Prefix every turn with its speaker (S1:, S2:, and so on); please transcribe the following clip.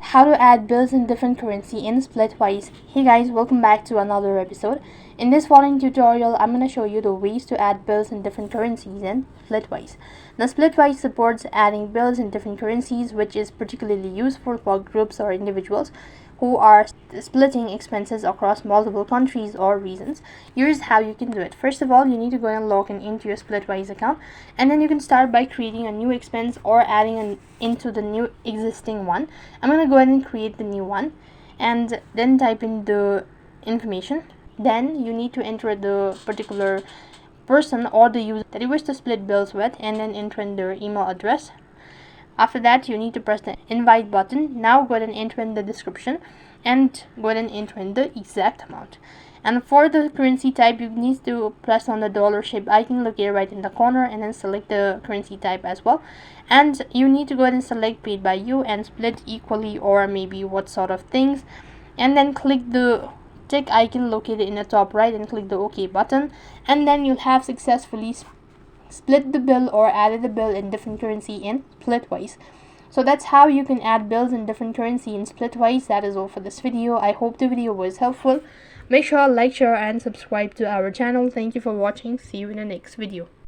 S1: how to add bills in different currency in Splitwise. Hey guys, welcome back to another episode. In this following tutorial, I'm going to show you the ways to add bills in different currencies in Splitwise. Now Splitwise supports adding bills in different currencies, which is particularly useful for groups or individuals who are splitting expenses across multiple countries or regions. Here's how you can do it. First of all, you need to go and log into your Splitwise account, and then you can start by creating a new expense or adding into the new existing one. I'm going to go ahead and create the new one and then type in the information. Then you need to enter the particular person or the user that you wish to split bills with, and then enter in their email address. After that, you need to press the invite button. Now go ahead and enter in the description and go ahead and enter in the exact amount. And for the currency type, you need to press on the dollar shape icon located right in the corner and then select the currency type as well. And you need to go ahead and select paid by you and split equally or maybe what sort of things. And then click the tick icon located in the top right and click the OK button. And then you'll have successfully split the bill or added the bill in different currency in Splitwise. So that's how you can add bills in different currency in Splitwise. That is all for this video. I hope the video was helpful. Make sure to like, share and subscribe to our channel. Thank you for watching. See you in the next video.